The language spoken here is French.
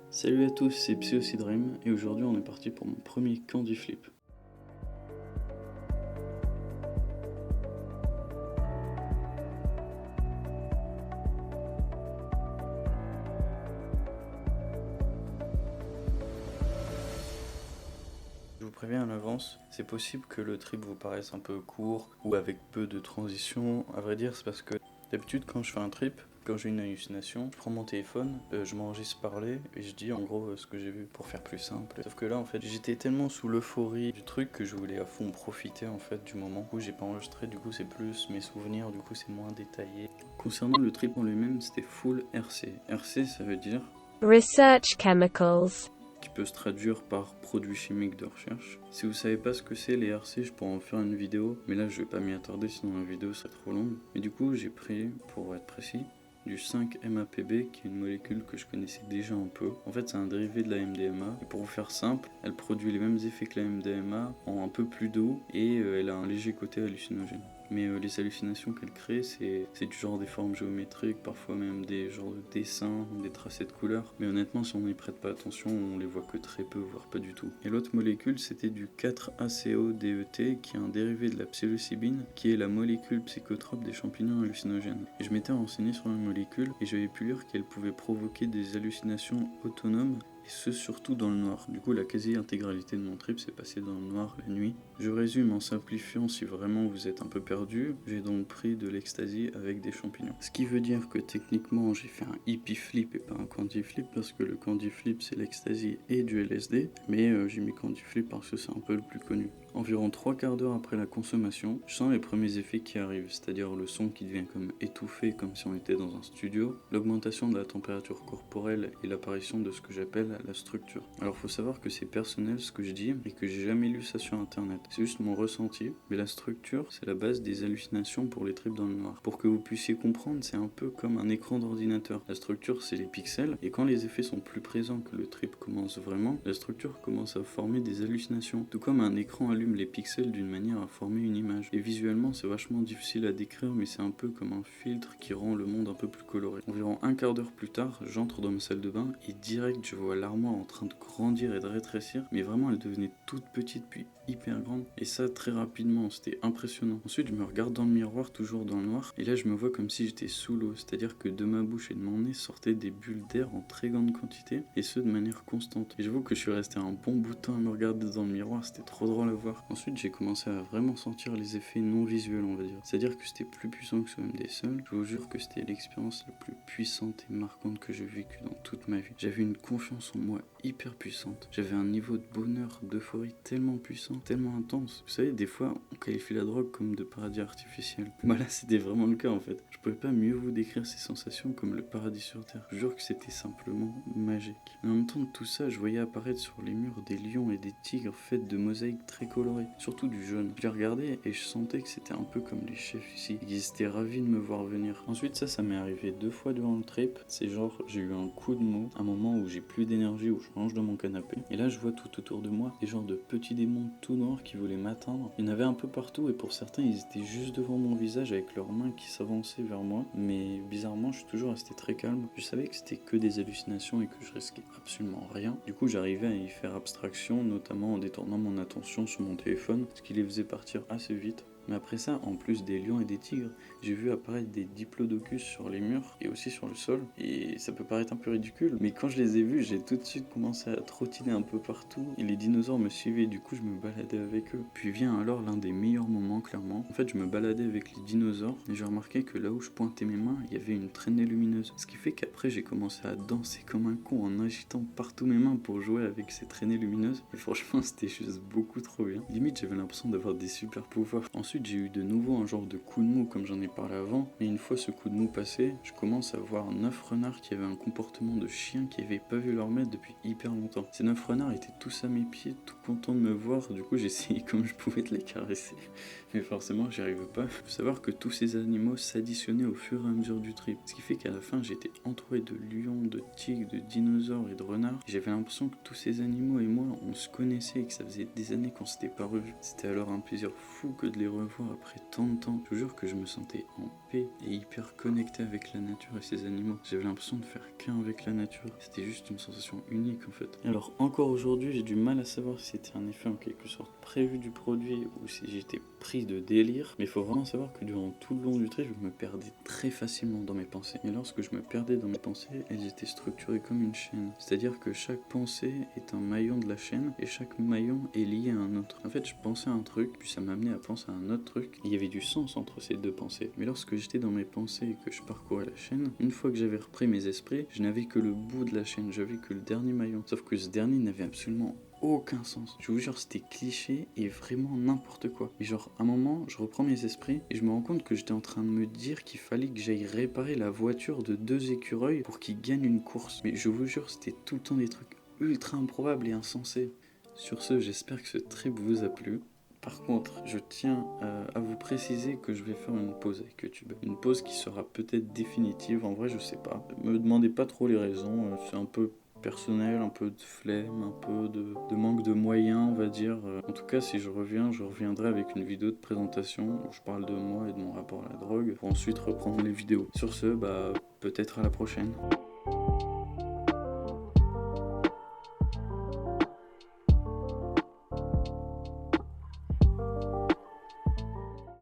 Salut à tous, c'est PsyOcyDream et aujourd'hui on est parti pour mon premier Candy Flip. Je vous préviens à l'avance, c'est possible que le trip vous paraisse un peu court ou avec peu de transition. À vrai dire, c'est parce que d'habitude quand je fais un trip, quand j'ai une hallucination, je prends mon téléphone, je m'enregistre parler et je dis en gros ce que j'ai vu pour faire plus simple. Sauf que là en fait j'étais tellement sous l'euphorie du truc que je voulais à fond profiter en fait du moment. Du coup j'ai pas enregistré, du coup c'est plus mes souvenirs, du coup c'est moins détaillé. Concernant le trip en lui-même, c'était full RC. RC ça veut dire Research Chemicals. qui peut se traduire par produits chimiques de recherche. Si vous savez pas ce que c'est les RC, je pourrais en faire une vidéo, mais là je vais pas m'y attarder sinon la vidéo serait trop longue. Mais du coup j'ai pris, pour être précis, du 5-MAPB qui est une molécule que je connaissais déjà un peu. En fait c'est un dérivé de la MDMA et pour vous faire simple, elle produit les mêmes effets que la MDMA en un peu plus d'eau et elle a un léger côté hallucinogène. Mais les hallucinations qu'elle crée, c'est du genre des formes géométriques, parfois même des genres de dessins, des tracés de couleurs. Mais honnêtement, si on n'y prête pas attention, on les voit que très peu, voire pas du tout. Et l'autre molécule, c'était du 4-ACO-DET, qui est un dérivé de la psilocybine, qui est la molécule psychotrope des champignons hallucinogènes. Et je m'étais renseigné sur la molécule, et j'avais pu lire qu'elle pouvait provoquer des hallucinations autonomes, et ce surtout dans le noir. Du coup la quasi-intégralité de mon trip s'est passée dans le noir la nuit. Je résume en simplifiant si vraiment vous êtes un peu perdu, j'ai donc pris de l'ecstasy avec des champignons. Ce qui veut dire que techniquement j'ai fait un hippie flip et pas un candy flip parce que le candy flip c'est l'ecstasy et du LSD, mais j'ai mis candy flip parce que c'est un peu le plus connu. Environ 3 quarts d'heure après la consommation, je sens les premiers effets qui arrivent, c'est-à-dire le son qui devient comme étouffé, comme si on était dans un studio, l'augmentation de la température corporelle et l'apparition de ce que j'appelle la structure. Alors faut savoir que c'est personnel ce que je dis et que j'ai jamais lu ça sur internet, c'est juste mon ressenti, mais la structure c'est la base des hallucinations pour les trips dans le noir. Pour que vous puissiez comprendre, c'est un peu comme un écran d'ordinateur. La structure c'est les pixels et quand les effets sont plus présents que le trip commence vraiment, la structure commence à former des hallucinations, tout comme un écran allume les pixels d'une manière à former une image. Et visuellement c'est vachement difficile à décrire, mais c'est un peu comme un filtre qui rend le monde un peu plus coloré. Environ un quart d'heure plus tard, j'entre dans ma salle de bain et direct je vois l'armoire en train de grandir et de rétrécir, mais vraiment elle devenait toute petite puis hyper grande, et ça très rapidement, c'était impressionnant. Ensuite je me regarde dans le miroir, toujours dans le noir, et là je me vois comme si j'étais sous l'eau, c'est-à-dire que de ma bouche et de mon nez sortaient des bulles d'air en très grande quantité, et ce de manière constante. Et j'avoue que je suis resté un bon bout de temps à me regarder dans le miroir, c'était trop drôle à voir. Ensuite j'ai commencé à vraiment sentir les effets non visuels, on va dire, c'est-à-dire que c'était plus puissant que ce MD seul. Je vous jure que c'était l'expérience la plus puissante et marquante que j'ai vécue dans toute ma vie. J'avais une confiance en moi hyper puissante, j'avais un niveau de bonheur, d'euphorie tellement puissant, tellement intense. Vous savez, des fois on qualifie la drogue comme de paradis artificiel. Voilà, c'était vraiment le cas en fait. Je pouvais pas mieux vous décrire ces sensations comme le paradis sur terre. Je jure que c'était simplement magique. Mais en même temps de tout ça, je voyais apparaître sur les murs des lions et des tigres faits de mosaïques très colorées, surtout du jaune. Je les regardais et je sentais que c'était un peu comme les chefs ici, ils étaient ravis de me voir venir. Ensuite ça m'est arrivé 2 fois devant le trip. C'est genre j'ai eu un coup de mou, un moment où j'ai plus d'énergie, où je mange dans mon canapé, et là je vois tout autour de moi des genres de petits démons tout noirs qui voulaient m'atteindre. Il y en avait un peu partout et pour certains ils étaient juste devant mon visage avec leurs mains qui s'avançaient vers moi, mais bizarrement je suis toujours resté très calme. Je savais que c'était que des hallucinations et que je risquais absolument rien. Du coup j'arrivais à y faire abstraction, notamment en détournant mon attention sur mon téléphone, ce qui les faisait partir assez vite. Mais après ça, en plus des lions et des tigres, j'ai vu apparaître des diplodocus sur les murs et aussi sur le sol. Et ça peut paraître un peu ridicule, mais quand je les ai vus, j'ai tout de suite commencé à trottiner un peu partout. Et les dinosaures me suivaient, du coup je me baladais avec eux. Puis vient alors l'un des meilleurs moments, clairement. En fait, je me baladais avec les dinosaures et j'ai remarqué que là où je pointais mes mains, il y avait une traînée lumineuse. Ce qui fait qu'après, j'ai commencé à danser comme un con en agitant partout mes mains pour jouer avec ces traînées lumineuses. Et franchement, c'était juste beaucoup trop bien. Limite, j'avais l'impression d'avoir des super pouvoirs. Ensuite, j'ai eu de nouveau un genre de coup de mou comme j'en ai parlé avant, mais une fois ce coup de mou passé, je commence à voir 9 renards qui avaient un comportement de chiens qui n'avaient pas vu leur maître depuis hyper longtemps. Ces 9 renards étaient tous à mes pieds, tout contents de me voir, du coup j'essayais comme je pouvais de les caresser, mais forcément j'y arrivais pas. Faut savoir que tous ces animaux s'additionnaient au fur et à mesure du trip, ce qui fait qu'à la fin j'étais entouré de lions, de tigres, de dinosaures et de renards, et j'avais l'impression que tous ces animaux et moi on se connaissait et que ça faisait des années qu'on s'était pas revus. C'était alors un plaisir fou que de les revoir revoir après tant de temps. Je vous jure que je me sentais en paix et hyper connecté avec la nature et ses animaux. J'avais l'impression de faire qu'un avec la nature. C'était juste une sensation unique en fait. Alors encore aujourd'hui, j'ai du mal à savoir si c'était un effet en quelque sorte prévu du produit ou si j'étais pris de délire. Mais il faut vraiment savoir que durant tout le long du trait, je me perdais très facilement dans mes pensées. Et lorsque je me perdais dans mes pensées, elles étaient structurées comme une chaîne. C'est-à-dire que chaque pensée est un maillon de la chaîne et chaque maillon est lié à un autre. En fait, je pensais à un truc, puis ça m'amenait à penser à un autre truc. Et il y avait du sens entre ces deux pensées. Mais lorsque j'étais dans mes pensées et que je parcourais la chaîne, une fois que j'avais repris mes esprits, je n'avais que le bout de la chaîne, j'avais que le dernier maillon. Sauf que ce dernier n'avait absolument aucun sens. Je vous jure, c'était cliché et vraiment n'importe quoi. Et genre, à un moment, je reprends mes esprits et je me rends compte que j'étais en train de me dire qu'il fallait que j'aille réparer la voiture de 2 écureuils pour qu'ils gagnent une course. Mais je vous jure, c'était tout le temps des trucs ultra improbables et insensés. Sur ce, j'espère que ce trip vous a plu. Par contre, je tiens à vous préciser que je vais faire une pause avec YouTube. Une pause qui sera peut-être définitive, en vrai je sais pas. Me demandez pas trop les raisons, c'est un peu personnel, un peu de flemme, un peu de manque de moyens, on va dire. En tout cas, si je reviendrai avec une vidéo de présentation où je parle de moi et de mon rapport à la drogue, pour ensuite reprendre les vidéos. Sur ce, peut-être à la prochaine.